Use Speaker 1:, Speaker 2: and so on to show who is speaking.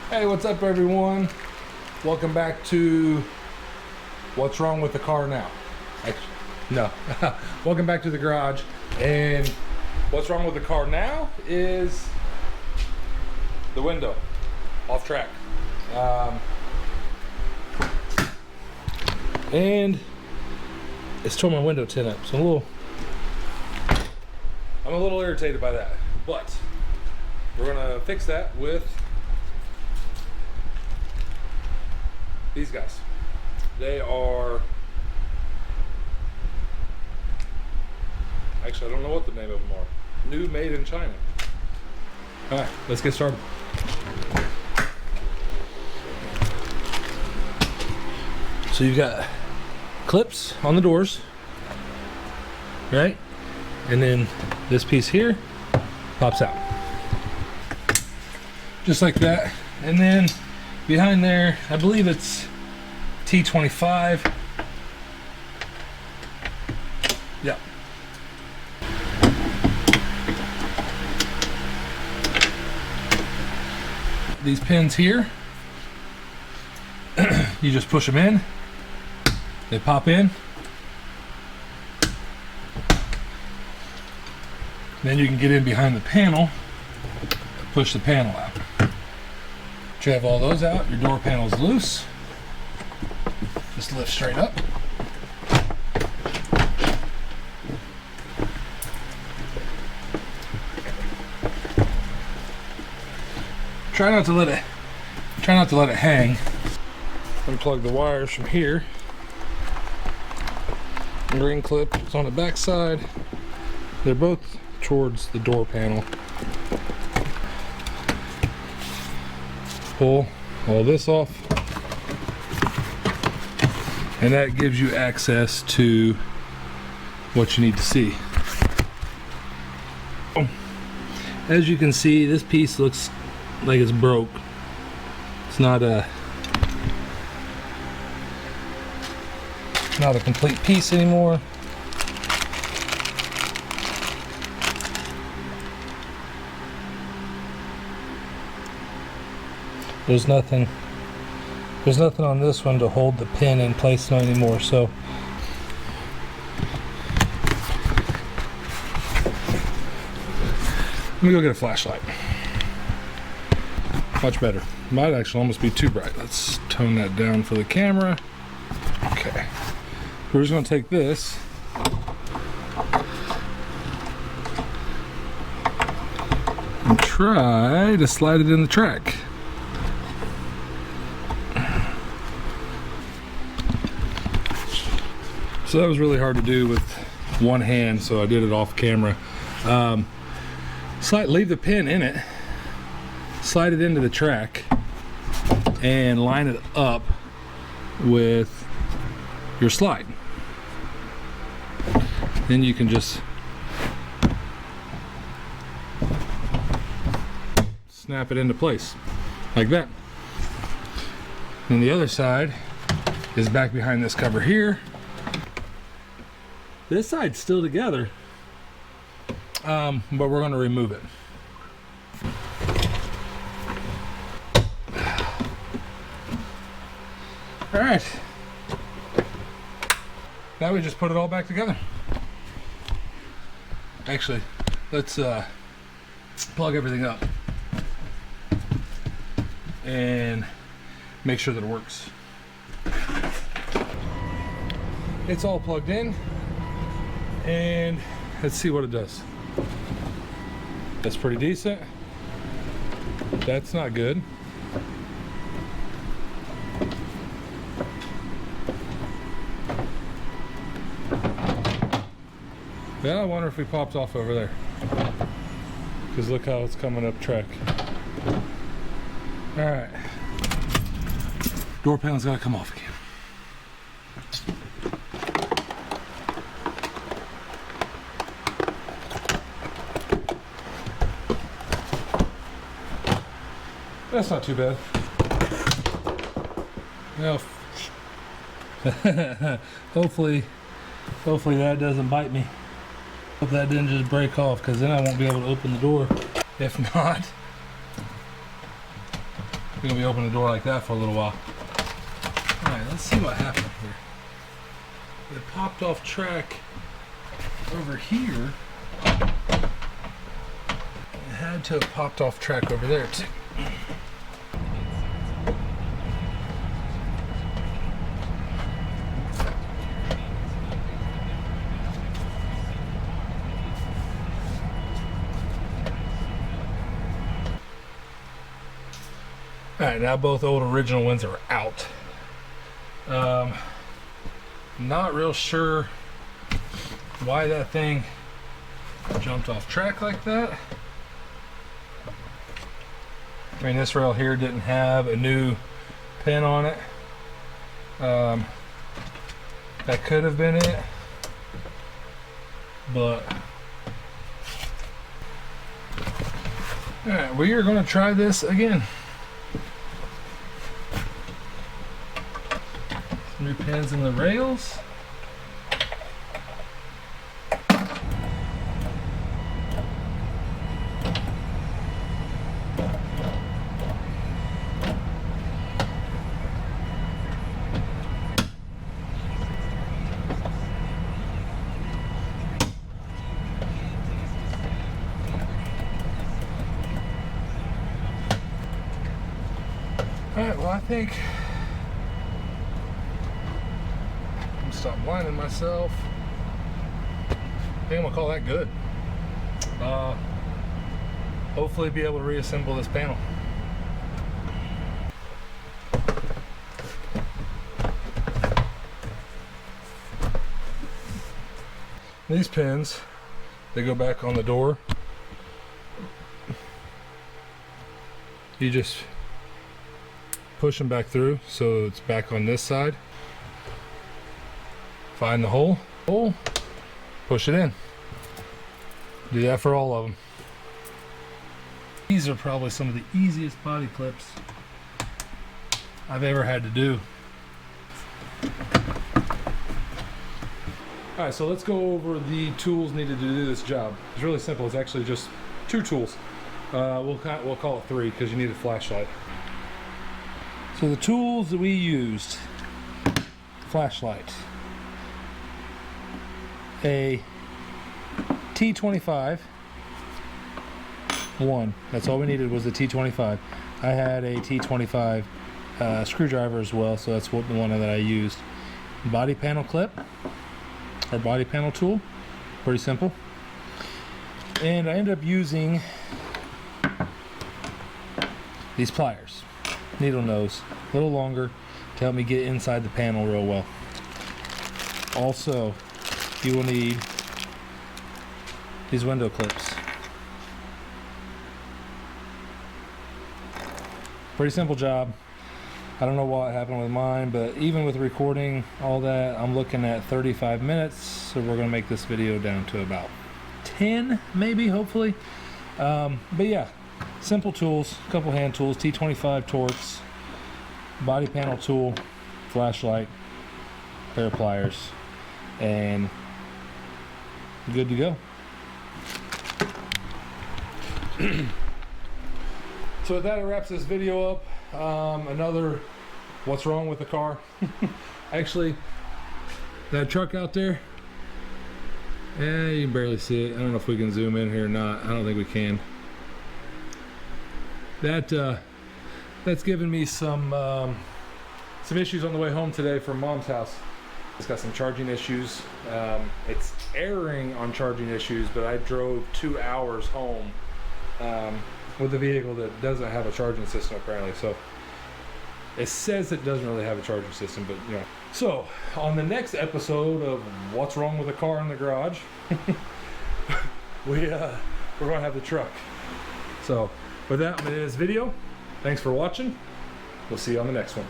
Speaker 1: Hey, what's up everyone? Welcome back to What's Wrong with the Car Now? Actually, no. Welcome back to the garage. And what's wrong with the car now is the window off track. And it's tore my window tint up. So I'm a little irritated by that. But we're gonna fix that with these guys. They are, actually I don't know what the name of them are. New, made in China. All right, let's get started. So you've got clips on the doors, right? And then this piece here pops out. Just like that. And then behind there, I believe it's T25. Yep. These pins here, you just push them in, they pop in. Then you can get in behind the panel, push the panel out. Once you have all those out, your door panel's loose. Just lift straight up. Try not to let it hang. Unplug the wires from here. Green clip is on the back side. They're both towards the door panel. Pull all this off, and that gives you access to what you need to see. As you can see, this piece looks like it's broke. It's not a complete piece anymore. There's nothing on this one to hold the pin in place anymore, so let me go get a flashlight. Much better. Might actually almost be too bright. Let's tone that down for the camera. Okay. We're just going to take this and try to slide it in the track. So that was really hard to do with one hand, so I did it off camera. Leave the pin in it, slide it into the track, and line it up with your slide. Then you can just snap it into place like that. And the other side is back behind this cover here. This side's still together, but we're going to remove it. All right. Now we just put it all back together. Actually, let's plug everything up and make sure that it works. It's all plugged in. And let's see what it does. That's pretty decent. That's not good. Yeah, I wonder if we popped off over there. Because look how it's coming up track. Alright. Door panel's gotta come off again. That's not too bad. Well, hopefully that doesn't bite me. Hope that didn't just break off, because then I won't be able to open the door. If not, We're gonna be opening the door like that for a little while. All right, let's see what happened here. It popped off track over here. It had to have popped off track over there too. Alright, now both old original ones are out. Not real sure why that thing jumped off track like that. I mean, this rail here didn't have a new pin on it. That could have been it, but alright, we are going to try this again. New pins in the rails. Alright, well, I think stop blinding myself. I think I'm gonna call that good. Hopefully be able to reassemble this panel. These pins, they go back on the door. You just push them back through so it's back on this side. Find the hole, push it in. Do that for all of them. These are probably some of the easiest body clips I've ever had to do. All right, so let's go over the tools needed to do this job. It's really simple. It's actually just 2 tools. We'll call it 3 because you need a flashlight. So the tools that we used: flashlight, a T25 one. That's all we needed was the T25. I had a T25 screwdriver as well, so that's the one that I used. Body panel clip, or body panel tool, pretty simple. And I ended up using these pliers, needle nose, a little longer to help me get inside the panel real well. Also, you will need these window clips. Pretty simple job. I don't know what happened with mine, but even with recording all that, I'm looking at 35 minutes, so we're gonna make this video down to about 10 maybe, hopefully. But yeah, simple tools, a couple hand tools, T25 Torx, body panel tool, flashlight, pair of pliers, and good to go. So with that, it wraps this video up. Another what's wrong with the car. Actually, that truck out there, you can barely see it. I don't know if we can zoom in here or not. I don't think we can. That's given me some issues on the way home today from Mom's house. It's got some charging issues. It's erring on charging issues, but I drove 2 hours home with a vehicle that doesn't have a charging system apparently. So it says it doesn't really have a charging system, but you know. So on the next episode of What's Wrong with a Car in the Garage, we're gonna have the truck. So with that, I'm gonna end this video. Thanks for watching. We'll see you on the next one.